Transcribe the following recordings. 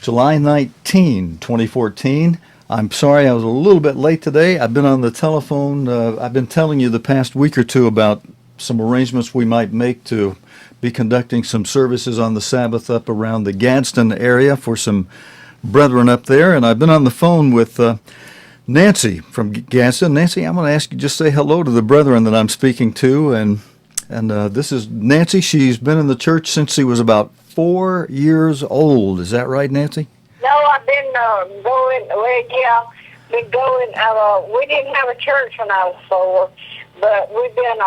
July 19, 2014. I'm sorry I was a little bit late today. I've been on the telephone. I've been telling you the past week or two about some arrangements we might make to be conducting some services on the Sabbath up around the Gadsden area for some brethren up there. And I've been on the phone with Nancy from Gadsden. Nancy, I'm going to ask you just say hello to the brethren that I'm speaking to. And this is Nancy. She's been in the church since she was about 4 years old. Is that right, Nancy? No, I've been going. Well, yeah, been going. We didn't have a church when I was 4, but we've been.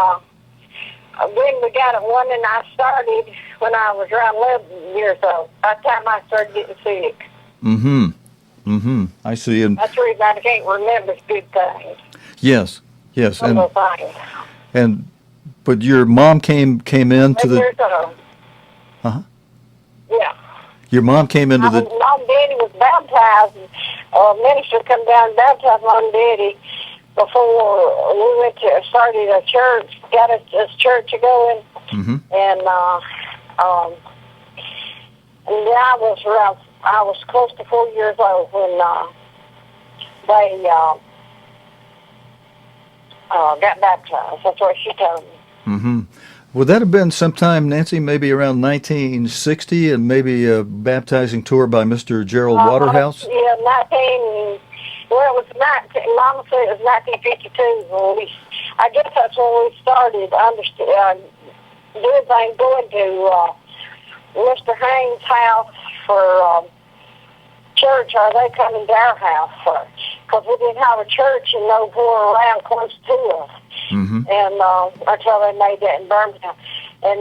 When we got one, and I started when I was around 11 years old. By the time I started getting sick. I see. And that's the reason I can't remember good things. Yes. Some of the things. But your mom came into the. Years old. Yeah. Your mom came into the. Mom and Daddy was baptized. Minister come down and baptized Mom and Daddy before we went to started a church. Got us this church going, and I was close to 4 years old when they got baptized. That's what she told me. Would that have been sometime, Nancy, maybe around 1960, and maybe a baptizing tour by Mr. Gerald Waterhouse? Yeah, it was 19. Mama said it was 1952. I guess that's when we started doing things, going to Mr. Haynes' house for church, or they coming to our house for, because we didn't have a church and nowhere around close to us. And until they made that in Birmingham. And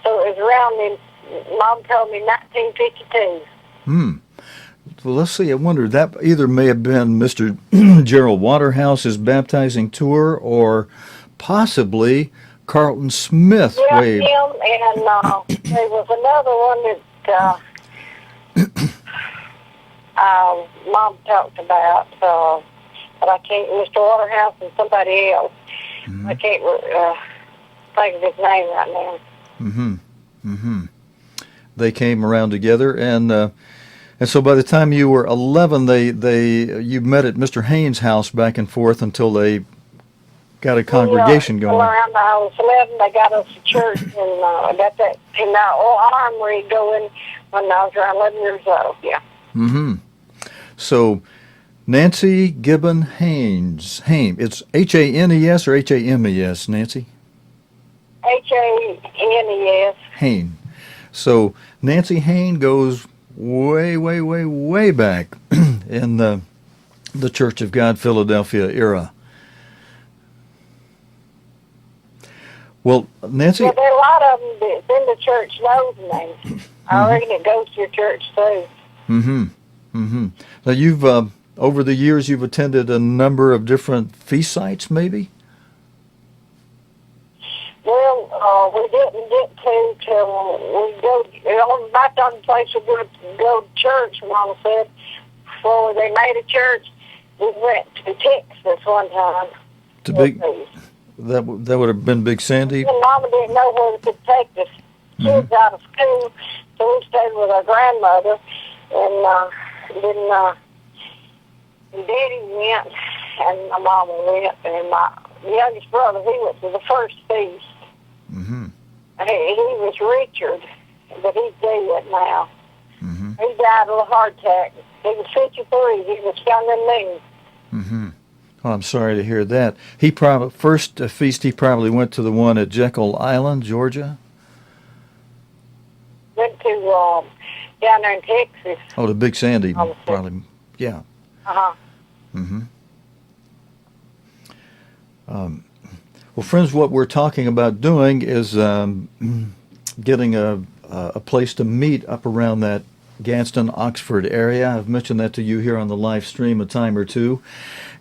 so it was around, Mom told me, 1952. Well, let's see. I wonder, that either may have been Mr. Gerald Waterhouse's baptizing tour, or possibly Carlton Smith. Yeah, him, and there was another one that Mom talked about, but I can't, Mr. Waterhouse and somebody else. I can't think of his name right now. They came around together, and so by the time you were 11, you met at Mr. Haynes' house back and forth until they got a congregation going. Around I was 11, they got us a church, and I got that in our armory going when I was around 11 years old. Yeah. So, Nancy Gibbon Haynes. It's Hanes or Hames, Nancy? Hanes. Hayne. So, Nancy Hayne goes way, way, way, way back in the Church of God Philadelphia era. Well, Nancy... Yeah, there are a lot of them that's in the church knows me. I reckon it goes to your church, too. Now, you've... over the years, you've attended a number of different feast sites, maybe? Well, we didn't get to till we go, back on the place we go to church, Mama said. Before they made a church, we went to Texas one time. That would have been Big Sandy? And Mama didn't know where we could take the kids out of school, so we stayed with our grandmother, and then Daddy went, and my mama went, and my youngest brother, he went to the first feast. He was Richard, but he's dead now. He died of a heart attack. He was 53. He was younger than me. Oh, I'm sorry to hear that. First feast, he probably went to the one at Jekyll Island, Georgia? Went to down there in Texas. Oh, to Big Sandy, probably. Yeah. Well, friends, what we're talking about doing is getting a place to meet up around that Gadsden, Oxford area. I've mentioned that to you here on the live stream a time or two.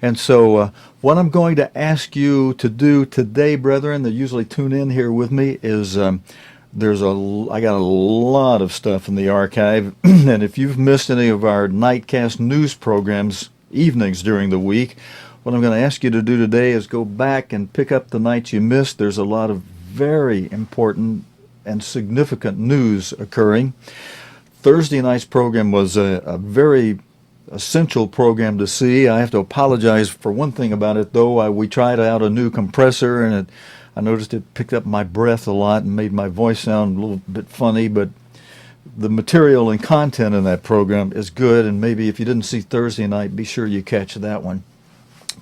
And so what I'm going to ask you to do today, brethren, that usually tune in here with me, is I got a lot of stuff in the archive. And if you've missed any of our nightcast news programs, evenings during the week, what I'm going to ask you to do today is go back and pick up the nights you missed. There's a lot of very important and significant news occurring. Thursday night's program was a very essential program to see. I have to apologize for one thing about it, though. We tried out a new compressor, and I noticed it picked up my breath a lot and made my voice sound a little bit funny, but the material and content in that program is good, and maybe if you didn't see Thursday night, be sure you catch that one.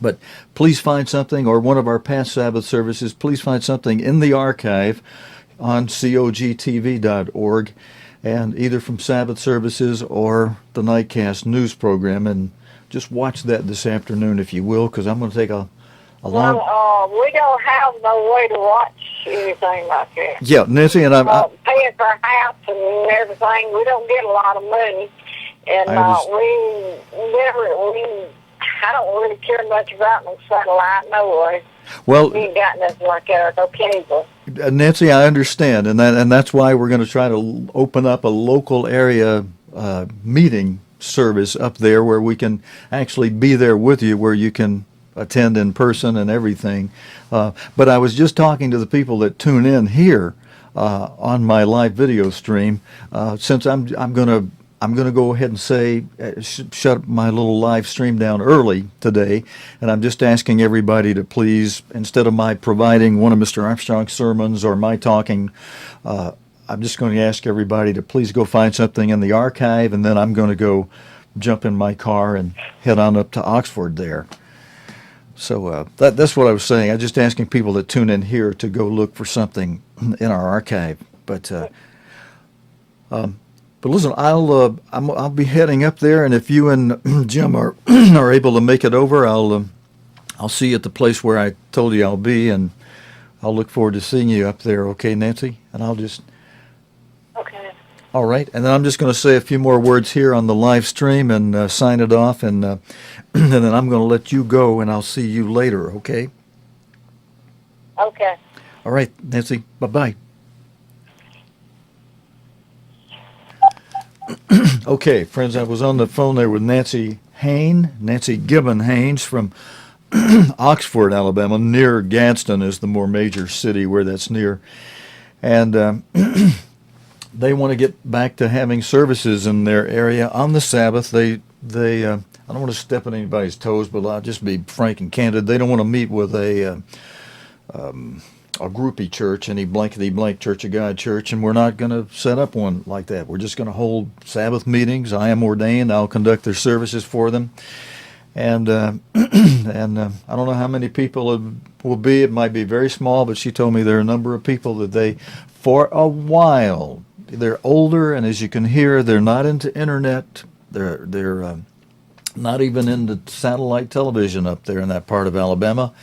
But please find something, or one of our past Sabbath services, please find something in the archive on cogtv.org, and either from Sabbath services or the Nightcast news program, and just watch that this afternoon if you will, because I'm going to take a long... Well, we don't have no way to watch anything like that. Yeah, Nancy, and I'm... Paying for a house and everything, we don't get a lot of money, and I don't really care much about no satellite, no way. Well, we ain't got nothing like that, no cable. Nancy, I understand, and that's why we're going to try to open up a local area meeting service up there where we can actually be there with you, where you can attend in person and everything. But I was just talking to the people that tune in here on my live video stream. Since I'm going to go ahead and say shut my little live stream down early today, and I'm just asking everybody to please, instead of my providing one of Mr. Armstrong's sermons or my talking, I'm just going to ask everybody to please go find something in the archive, and then I'm going to go jump in my car and head on up to Oxford there. So that's what I was saying. I'm just asking people that tune in here to go look for something in our archive. But listen, I'll be heading up there, and if you and Jim are able to make it over, I'll see you at the place where I told you I'll be, and I'll look forward to seeing you up there. Okay, Nancy? And I'll just... Okay. All right, and then I'm just going to say a few more words here on the live stream and sign it off, and and then I'm going to let you go, and I'll see you later, okay? Okay. All right, Nancy, bye-bye. Okay, friends, I was on the phone there with Nancy Gibbon Haynes from Oxford, Alabama. Near Gadsden is the more major city where that's near. And they want to get back to having services in their area on the Sabbath. They I don't want to step on anybody's toes, but I'll just be frank and candid. They don't want to meet with a groupie church, any blankety blank Church of God church, and we're not going to set up one like that. We're just going to hold Sabbath meetings. I am ordained. I'll conduct their services for them. And I don't know how many people it will be. It might be very small, but she told me there are a number of people that for a while, they're older, and as you can hear, they're not into internet. They're not even into satellite television up there in that part of Alabama.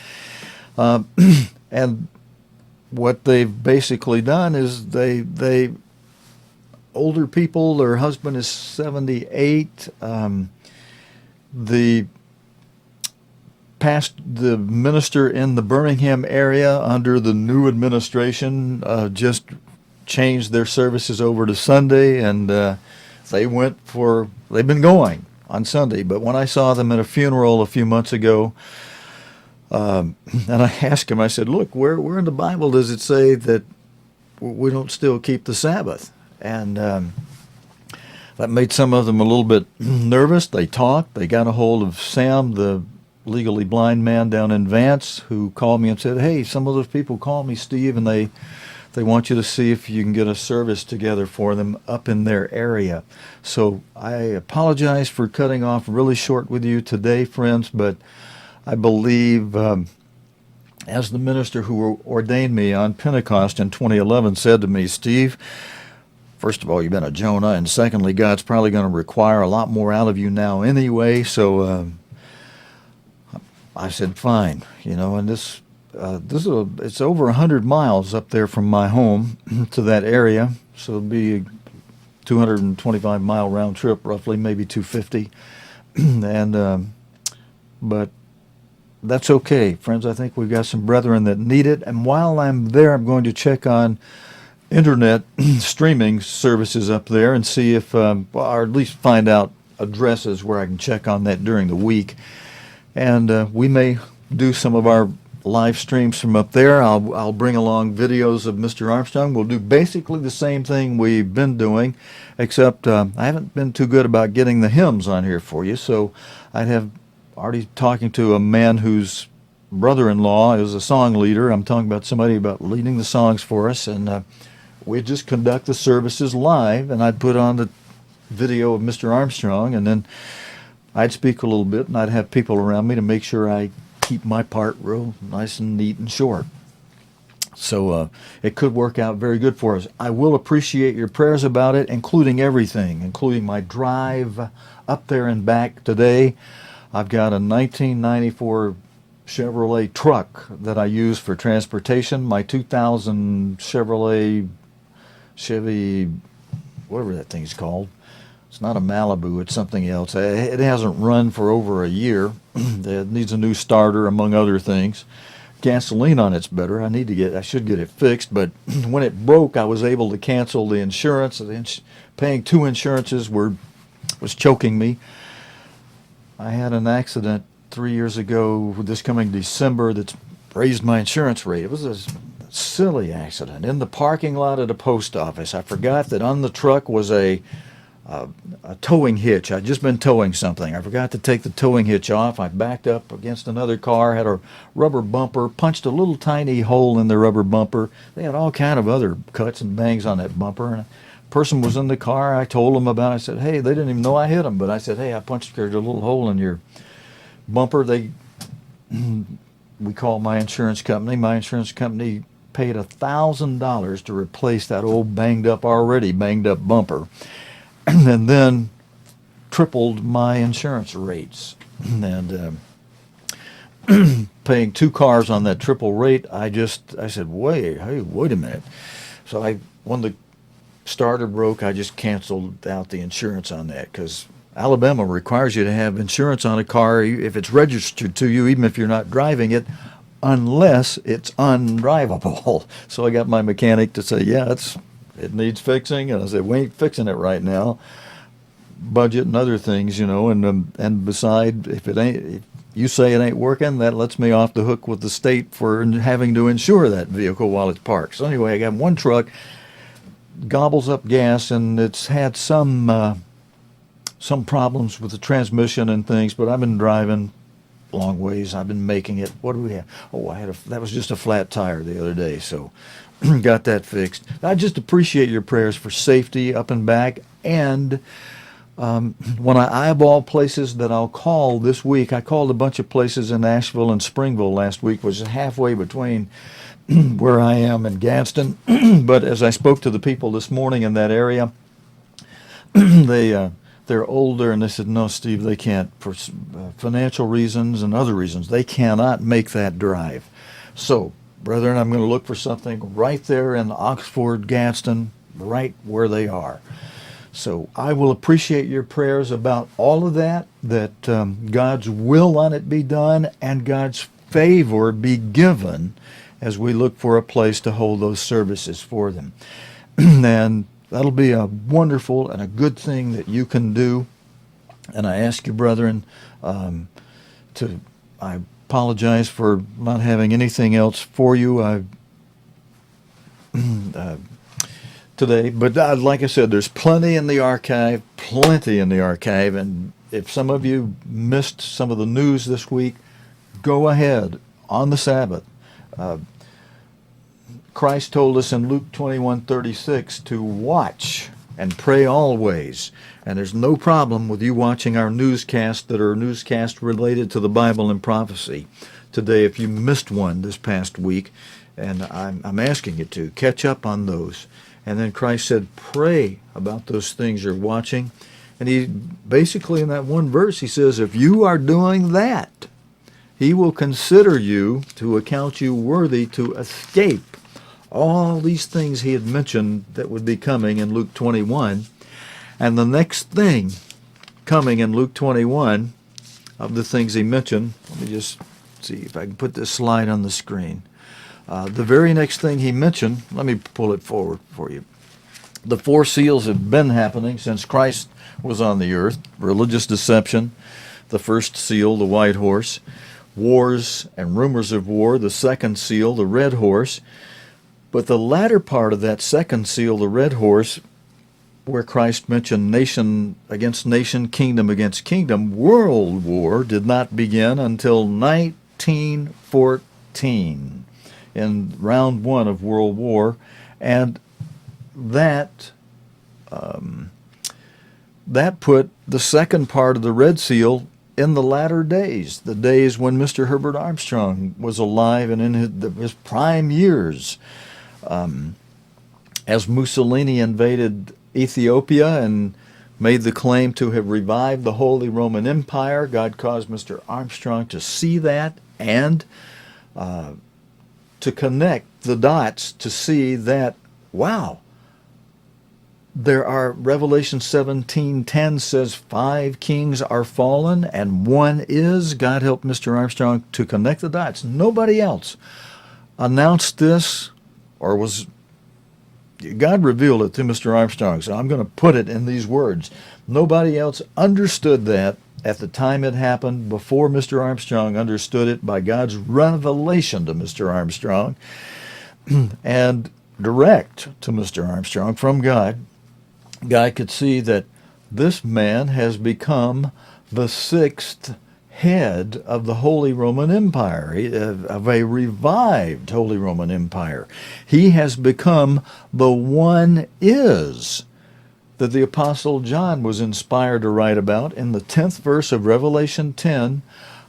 And what they've basically done is they older people, their husband is 78. The minister in the Birmingham area under the new administration just changed their services over to Sunday, and they've been going on Sunday. But when I saw them at a funeral a few months ago, and I asked him, I said, look, where in the Bible does it say that we don't still keep the Sabbath? And that made some of them a little bit nervous. They talked. They got a hold of Sam, the legally blind man down in Vance, who called me and said, hey, some of those people called me, Steve, and they want you to see if you can get a service together for them up in their area. So I apologize for cutting off really short with you today, friends, but I believe, as the minister who ordained me on Pentecost in 2011 said to me, Steve, first of all, you've been a Jonah, and secondly, God's probably going to require a lot more out of you now anyway, so I said, fine, and it's over 100 miles up there from my home to that area, so it'll be a 225-mile round trip, roughly, maybe 250, but that's okay, friends. I think we've got some brethren that need it, and while I'm there, I'm going to check on internet streaming services up there and see if, or at least find out addresses where I can check on that during the week, and we may do some of our live streams from up there. I'll bring along videos of Mr. Armstrong. We'll do basically the same thing we've been doing, except I haven't been too good about getting the hymns on here for you. So I'd have already talking to a man whose brother-in-law is a song leader. I'm talking about somebody about leading the songs for us, and we'd just conduct the services live, and I'd put on the video of Mr. Armstrong, and then I'd speak a little bit, and I'd have people around me to make sure I keep my part real nice and neat and short. So it could work out very good for us. I will appreciate your prayers about it, including everything, including my drive up there and back today. I've got a 1994 Chevrolet truck that I use for transportation. My 2000 Chevy, whatever that thing's called. It's not a Malibu, it's something else. It hasn't run for over a year. It needs a new starter, among other things. Gasoline on it's better. I should get it fixed, but when it broke, I was able to cancel the insurance. Paying two insurances was choking me. I had an accident 3 years ago, this coming December, that's raised my insurance rate. It was a silly accident in the parking lot at a post office. I forgot that on the truck was a towing hitch. I'd just been towing something. I forgot to take the towing hitch off. I backed up against another car, had a rubber bumper, punched a little tiny hole in the rubber bumper. They had all kind of other cuts and bangs on that bumper. And a person was in the car. I told them about it. I said, hey, they didn't even know I hit them. But I said, hey, I punched a little hole in your bumper. We called my insurance company. My insurance company paid $1,000 to replace that old already banged up bumper. And then tripled my insurance rates. And paying two cars on that triple rate, I said, wait a minute. So when the starter broke, I just canceled out the insurance on that, because Alabama requires you to have insurance on a car if it's registered to you, even if you're not driving it, unless it's undrivable. So I got my mechanic to say, yeah, it needs fixing, and I said, we ain't fixing it right now. Budget and other things, and beside, if you say it ain't working, that lets me off the hook with the state for having to insure that vehicle while it's parked. So anyway, I got one truck, gobbles up gas, and it's had some problems with the transmission and things, but I've been driving long ways. I've been making it. What do we have? Oh, that was just a flat tire the other day, so got that fixed. I just appreciate your prayers for safety up and back. And when I eyeball places that I'll call this week, I called a bunch of places in Asheville and Springville last week, which is halfway between where I am and Gadsden. But as I spoke to the people this morning in that area, they're older, and they said, no, Steve, they can't, for financial reasons and other reasons. They cannot make that drive. So, brethren, I'm going to look for something right there in Oxford, Gadsden, right where they are. So I will appreciate your prayers about all of that God's will on it be done and God's favor be given as we look for a place to hold those services for them. And that'll be a wonderful and a good thing that you can do. And I ask you, brethren, I apologize for not having anything else for you today. But like I said, there's plenty in the archive, And if some of you missed some of the news this week, go ahead on the Sabbath. Christ told us in Luke 21:36 to watch and pray always. And there's no problem with you watching our newscasts that are newscasts related to the Bible and prophecy today if you missed one this past week. And I'm asking you to catch up on those. And then Christ said, pray about those things you're watching. And he basically, in that one verse, he says, if you are doing that, he will consider you to account you worthy to escape all these things he had mentioned that would be coming in Luke 21. And the next thing coming in Luke 21 of the things he mentioned, let me just see if I can put this slide on the screen. The very next thing he mentioned, let me pull it forward for you. The four seals have been happening since Christ was on the earth. Religious deception, the first seal, the white horse. wars and rumors of war, the second seal, the red horse. But the latter part of that second seal, the red horse, where Christ mentioned nation against nation, kingdom against kingdom, world war did not begin until 1914 in round one of World War. And that put the second part of the red seal in the latter days, the days when Mr. Herbert Armstrong was alive and in his prime years. As Mussolini invaded Ethiopia and made the claim to have revived the Holy Roman Empire, God caused Mr. Armstrong to see that and to connect the dots to see that, wow, there are, Revelation 17:10 says 5 kings are fallen and one is. God helped Mr. Armstrong to connect the dots. Nobody else announced this, or was, God revealed it to Mr. Armstrong, so I'm going to put it in these words. Nobody else understood that at the time it happened, before Mr. Armstrong understood it by God's revelation to Mr. Armstrong and direct to Mr. Armstrong from God. God could see that this man has become the 6th head of the Holy Roman Empire, of a revived Holy Roman Empire. He has become the one is that the Apostle John was inspired to write about in the 10th verse of Revelation 10,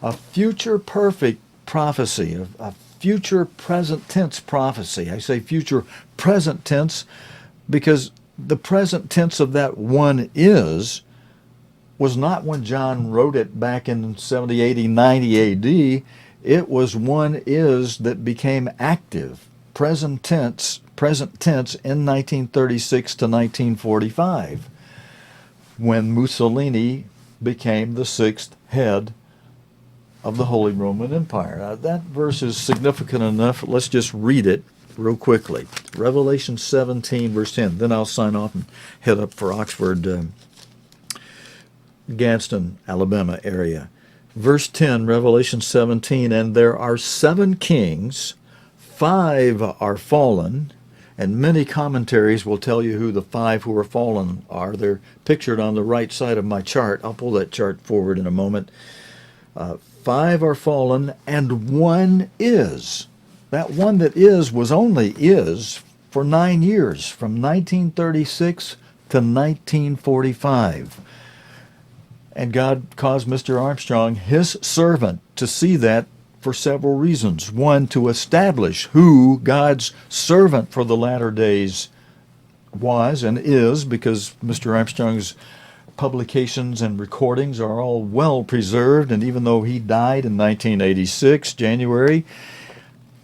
a future perfect prophecy, a future present tense prophecy. I say future present tense because the present tense of that one is was not when John wrote it back in 70, 80, 90 AD. It was one is that became active, present tense in 1936 to 1945, when Mussolini became the 6th head of the Holy Roman Empire. Now, that verse is significant enough. Let's just read it real quickly. Revelation 17, verse 10. Then I'll sign off and head up for Oxford, Gadsden, Alabama area. Verse 10, Revelation 17, and there are 7 kings, 5 are fallen, and many commentaries will tell you who the 5 who are fallen are. They're pictured on the right side of my chart. I'll pull that chart forward in a moment. 5 are fallen, and one is. That one that is was only is for 9 years, from 1936 to 1945. And God caused Mr. Armstrong, his servant, to see that for several reasons. One, to establish who God's servant for the latter days was and is, because Mr. Armstrong's publications and recordings are all well preserved, and even though he died in 1986, January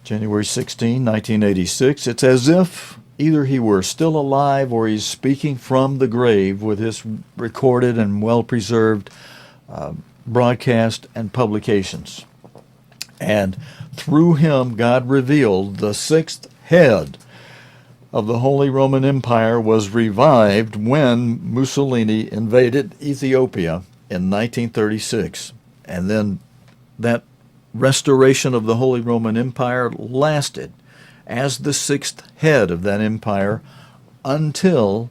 16, 1986, it's as if either he were still alive or he's speaking from the grave with his recorded and well-preserved broadcast and publications. And through him, God revealed the 6th head of the Holy Roman Empire was revived when Mussolini invaded Ethiopia in 1936. And then that restoration of the Holy Roman Empire lasted as the 6th head of that empire until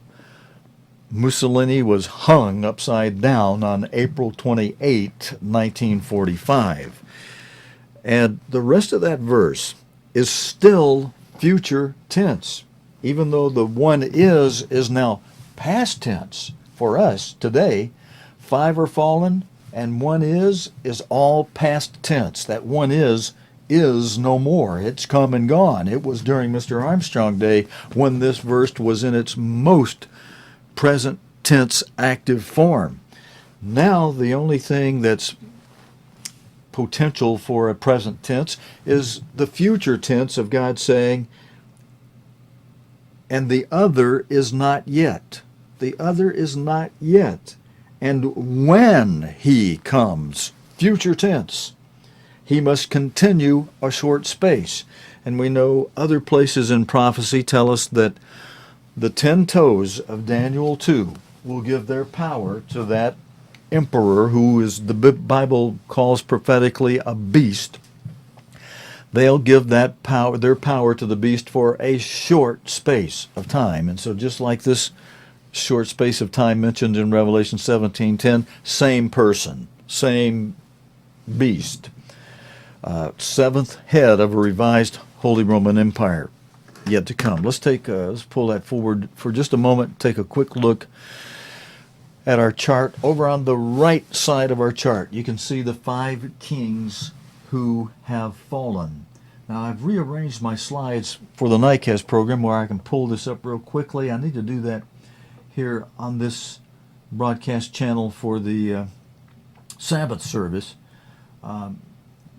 Mussolini was hung upside down on April 28, 1945. And the rest of that verse is still future tense, even though the one is now past tense for us today. 5 are fallen, and one is all past tense. That one is no more. It's come and gone. It was during Mr. Armstrong Day when this verse was in its most present tense active form. Now the only thing that's potential for a present tense is the future tense of God saying, and the other is not yet. The other is not yet. And when he comes, future tense, he must continue a short space. And we know other places in prophecy tell us that the 10 toes of Daniel 2 will give their power to that emperor, who is the Bible calls prophetically a beast, they'll give that power, their power to the beast for a short space of time. And so just like this short space of time mentioned in Revelation 17:10, same person, same beast. Seventh head of a revised Holy Roman Empire yet to come. Let's pull that forward for just a moment, take a quick look at our chart. Over on the right side of our chart, you can see the 5 kings who have fallen. Now, I've rearranged my slides for the Nightcast program where I can pull this up real quickly. I need to do that here on this broadcast channel for the Sabbath service.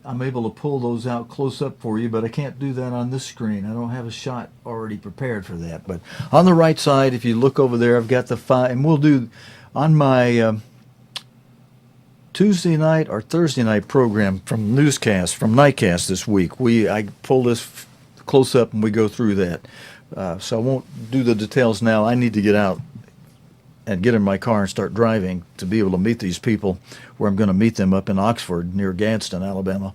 I'm able to pull those out close up for you, but I can't do that on this screen. I don't have a shot already prepared for that. But on the right side, if you look over there, I've got the 5, and we'll do on my Tuesday night or Thursday night program from Newscast, from Nightcast this week. I pull this close up and we go through that. So I won't do the details now. I need to get out and get in my car and start driving to be able to meet these people where I'm going to meet them up in Oxford near Gadsden, Alabama.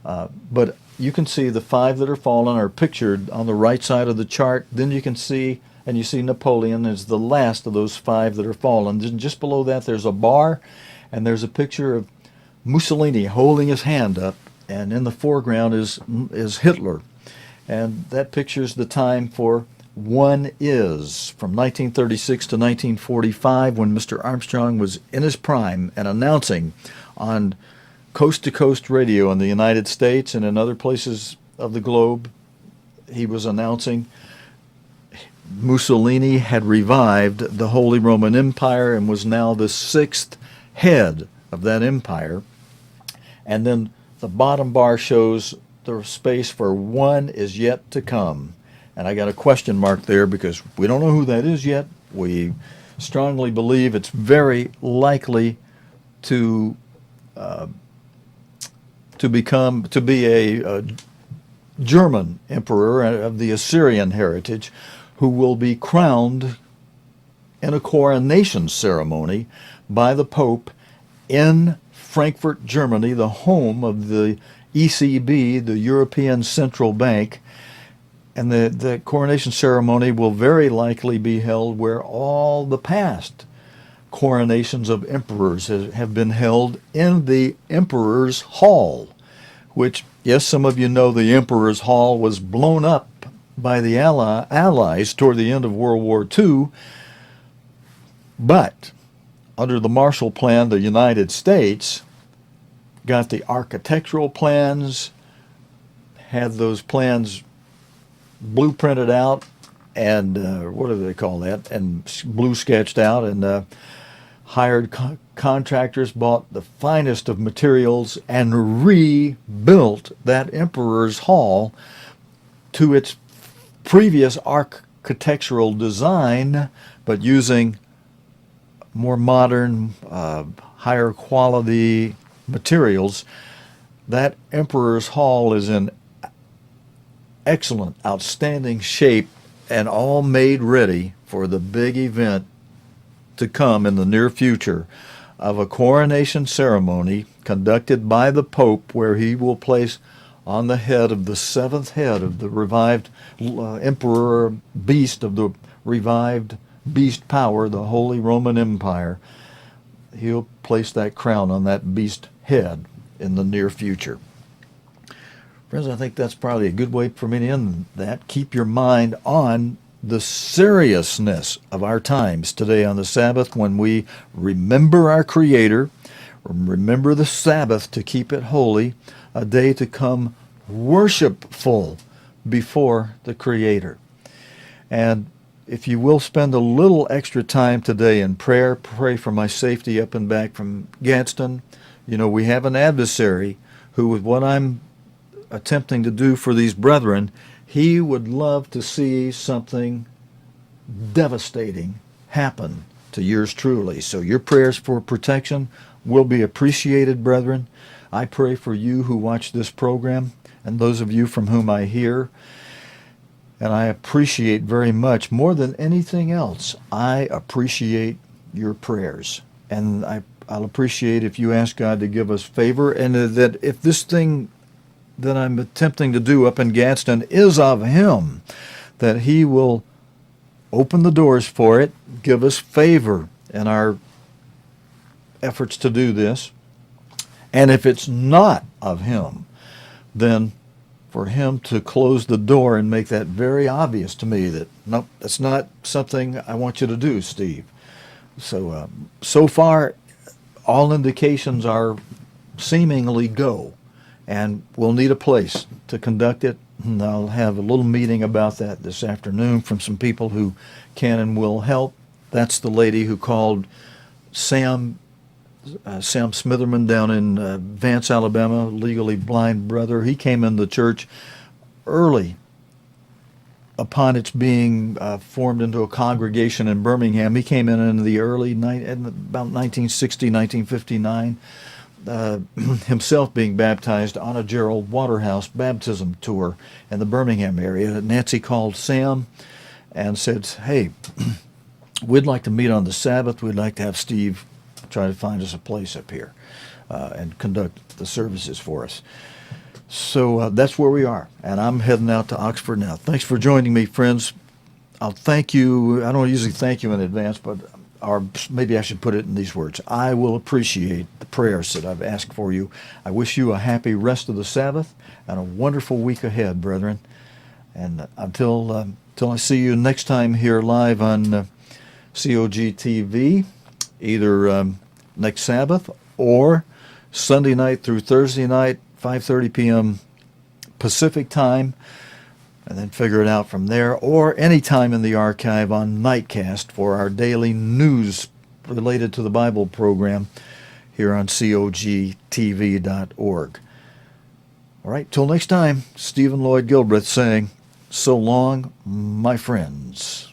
But you can see the 5 that are fallen are pictured on the right side of the chart. Then you can see, and you see Napoleon is the last of those 5 that are fallen. Then just below that there's a bar, and there's a picture of Mussolini holding his hand up, and in the foreground is Hitler. And that pictures the time for One Is, from 1936 to 1945, when Mr. Armstrong was in his prime and announcing on coast-to-coast radio in the United States and in other places of the globe. He was announcing Mussolini had revived the Holy Roman Empire and was now the 6th head of that empire. And then the bottom bar shows the space for One Is Yet to Come. And I got a question mark there because we don't know who that is yet. We strongly believe it's very likely to be a German emperor of the Assyrian heritage, who will be crowned in a coronation ceremony by the Pope in Frankfurt, Germany, the home of the ECB, the European Central Bank. And the coronation ceremony will very likely be held where all the past coronations of emperors have been held, in the Emperor's Hall, which, yes, some of you know the Emperor's Hall was blown up by the Allies toward the end of World War II. But under the Marshall Plan, the United States got the architectural plans, had those plans blueprinted out, and what do they call that? And blue sketched out, and hired contractors, bought the finest of materials, and rebuilt that Emperor's Hall to its previous architectural design, but using more modern, higher quality materials. That Emperor's Hall is in excellent, outstanding shape, and all made ready for the big event to come in the near future of a coronation ceremony conducted by the Pope, where he will place on the head of the 7th head of the revived emperor beast of the revived beast power, the Holy Roman Empire. He'll place that crown on that beast head in the near future. Friends, I think that's probably a good way for me to end that. Keep your mind on the seriousness of our times today on the Sabbath, when we remember our Creator, remember the Sabbath to keep it holy, a day to come worshipful before the Creator. And if you will spend a little extra time today in prayer, pray for my safety up and back from Gadsden. You know, we have an adversary who, with what I'm attempting to do for these brethren, he would love to see something devastating happen to yours truly. So your prayers for protection will be appreciated, brethren. I pray for you who watch this program and those of you from whom I hear. And I appreciate very much, more than anything else, I appreciate your prayers. And I I'll appreciate if you ask God to give us favor, and that if this thing that I'm attempting to do up in Gadsden is of Him, that He will open the doors for it, give us favor in our efforts to do this. And if it's not of Him, then for Him to close the door and make that very obvious to me that, nope, that's not something I want you to do, Steve. So, so far, all indications are seemingly go, and we'll need a place to conduct it. And I'll have a little meeting about that this afternoon from some people who can and will help. That's the lady who called Sam Smitherman down in Vance, Alabama, legally blind brother. He came in the church early upon its being formed into a congregation in Birmingham. He came in the early about 1960, 1959, himself being baptized on a Gerald Waterhouse baptism tour in the Birmingham area. Nancy called Sam and said, hey, we'd like to meet on the Sabbath. We'd like to have Steve try to find us a place up here and conduct the services for us. So that's where we are, and I'm heading out to Oxford now. Thanks for joining me, friends. I'll thank you. I don't usually thank you in advance, but or maybe I should put it in these words. I will appreciate the prayers that I've asked for you. I wish you a happy rest of the Sabbath and a wonderful week ahead, brethren. And until I see you next time here live on COG TV, either next Sabbath or Sunday night through Thursday night, 5:30 p.m. Pacific time, and then figure it out from there, or any time in the archive on Nightcast for our daily news related to the Bible program here on cogtv.org. All right, till next time, Stephen Lloyd Gilbreth saying, so long, my friends.